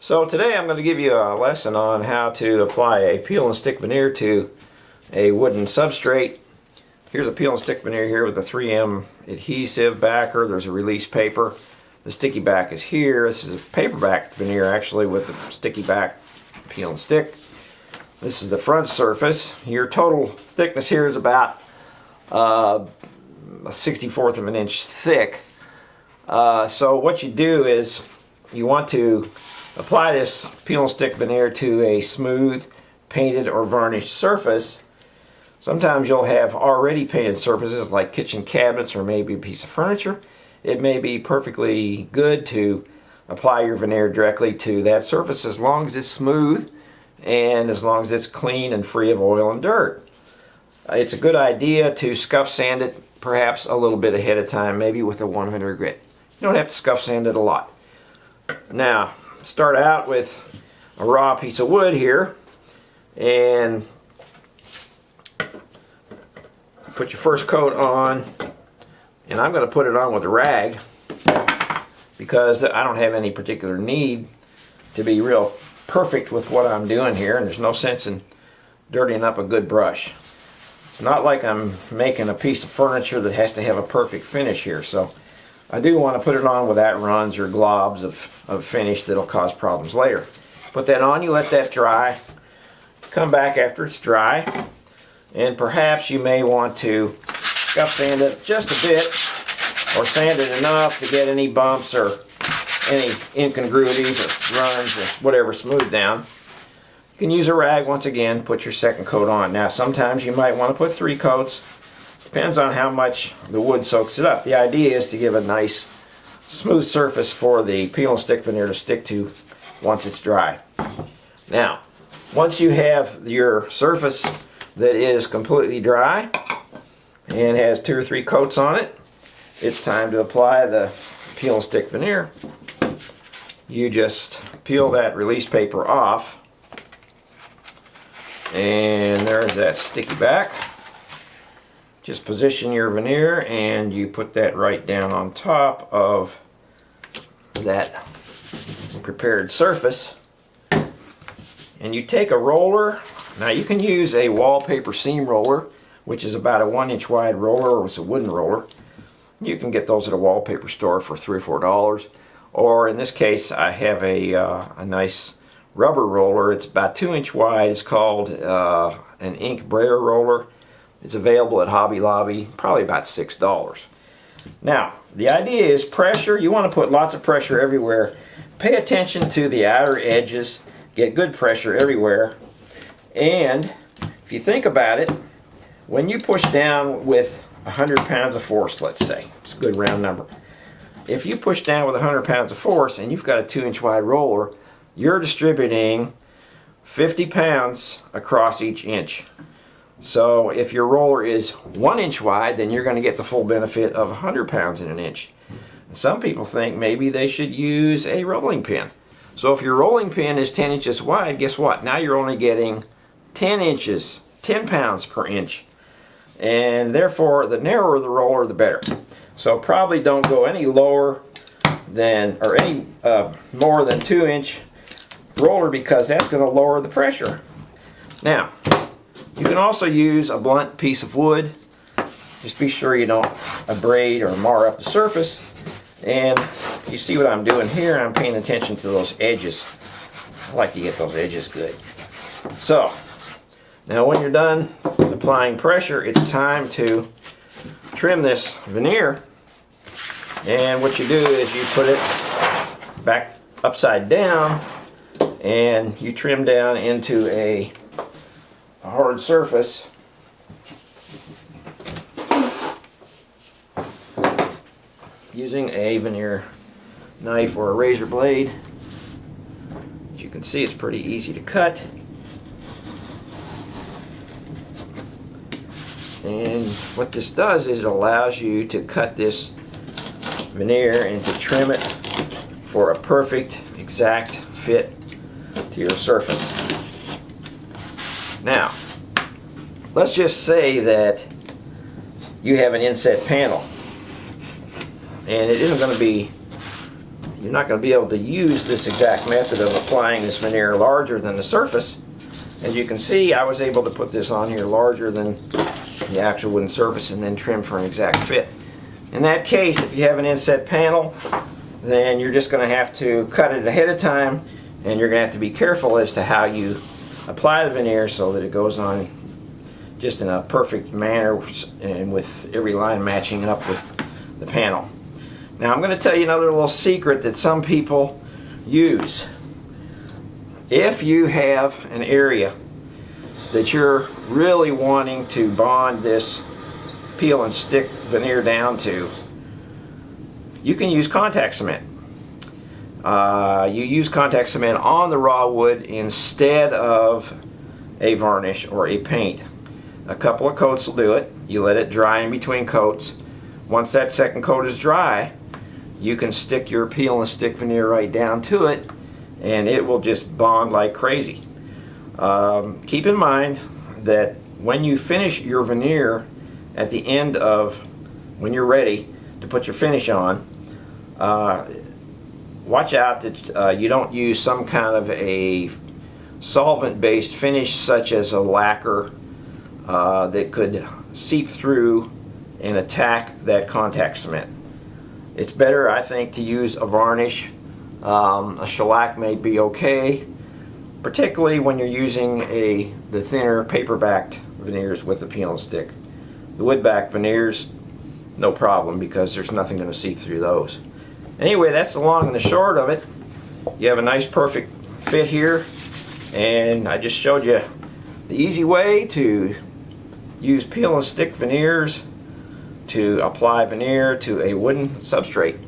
So today I'm going to give you a lesson on how to apply a peel and stick veneer to a wooden substrate. Here's a peel and stick veneer here with a 3M adhesive backer. There's a release paper. The sticky back is here. This is a paperback veneer actually with the sticky back peel and stick. This is the front surface. Your total thickness here is about a 1/64 of an inch thick. So what you do is you want to apply this peel and stick veneer to a smooth painted or varnished surface. Sometimes you'll have already painted surfaces like kitchen cabinets or maybe a piece of furniture. It may be perfectly good to apply your veneer directly to that surface as long as it's smooth and as long as it's clean and free of oil and dirt. It's a good idea to scuff sand it perhaps a little bit ahead of time, maybe with a 100 grit. You don't have to scuff sand it a lot. Now, start out with a raw piece of wood here and put your first coat on, and I'm going to put it on with a rag because I don't have any particular need to be real perfect with what I'm doing here, and there's no sense in dirtying up a good brush. It's not like I'm making a piece of furniture that has to have a perfect finish here, so I do want to put it on without runs or globs of finish that'll cause problems later. Put that on, you let that dry, come back after it's dry, and perhaps you may want to scuff sand it just a bit or sand it enough to get any bumps or any incongruities or runs or whatever smoothed down. You can use a rag once again, put your second coat on. Now sometimes you might want to put 3 coats. Depends on how much the wood soaks it up. The idea is to give a nice smooth surface for the peel and stick veneer to stick to once it's dry. Now, once you have your surface that is completely dry and has 2 or 3 coats on it, it's time to apply the peel and stick veneer. You just peel that release paper off, and there's that sticky back. Just position your veneer and you put that right down on top of that prepared surface, and you take a roller. Now you can use a wallpaper seam roller, which is about a 1-inch wide roller, or it's a wooden roller. You can get those at a wallpaper store for $3 or $4. Or in this case I have a nice rubber roller. It's about 2-inch wide. It's called an ink brayer roller. It's available at Hobby Lobby, probably about $6. Now, the idea is pressure. You want to put lots of pressure everywhere. Pay attention to the outer edges. Get good pressure everywhere. And if you think about it, when you push down with 100 pounds of force, let's say, it's a good round number. If you push down with 100 pounds of force and you've got a 2-inch wide roller, you're distributing 50 pounds across each inch. So if your roller is 1 inch wide, then you're going to get the full benefit of 100 pounds in an inch. Some people think maybe they should use a rolling pin. So if your rolling pin is 10 inches wide, guess what? Now you're only getting 10 inches, 10 pounds per inch. And therefore, the narrower the roller, the better. So probably don't go any lower than, or any more than 2-inch roller, because that's going to lower the pressure. Now, you can also use a blunt piece of wood. Just be sure you don't abrade or mar up the surface. And you see what I'm doing here, I'm paying attention to those edges. I like to get those edges good. So, now when you're done applying pressure, it's time to trim this veneer. And what you do is you put it back upside down and you trim down into a hard surface. Using a veneer knife or a razor blade. As you can see, it's pretty easy to cut. And what this does is it allows you to cut this veneer and to trim it for a perfect, exact fit to your surface. Now, let's just say that you have an inset panel and it isn't going to be you're not going to be able to use this exact method of applying this veneer larger than the surface. As you can see, I was able to put this on here larger than the actual wooden surface and then trim for an exact fit. In that case, if you have an inset panel, then you're just going to have to cut it ahead of time, and you're going to have to be careful as to how you apply the veneer so that it goes on just in a perfect manner and with every line matching up with the panel. Now I'm going to tell you another little secret that some people use. If you have an area that you're really wanting to bond this peel and stick veneer down to, you can use contact cement. You use contact cement on the raw wood instead of a varnish or a paint. A couple of coats will do it. You let it dry in between coats. Once that second coat is dry, you can stick your peel and stick veneer right down to it, and it will just bond like crazy. Keep in mind that when you finish your veneer at the end of when you're ready to put your finish on, watch out that you don't use some kind of a solvent-based finish such as a lacquer that could seep through and attack that contact cement. It's better, I think, to use a varnish. A shellac may be okay, particularly when you're using the thinner paper-backed veneers with the peel and stick. The wood-backed veneers, no problem, because there's nothing going to seep through those. Anyway, that's the long and the short of it. You have a nice perfect fit here, and I just showed you the easy way to use peel and stick veneers to apply veneer to a wooden substrate.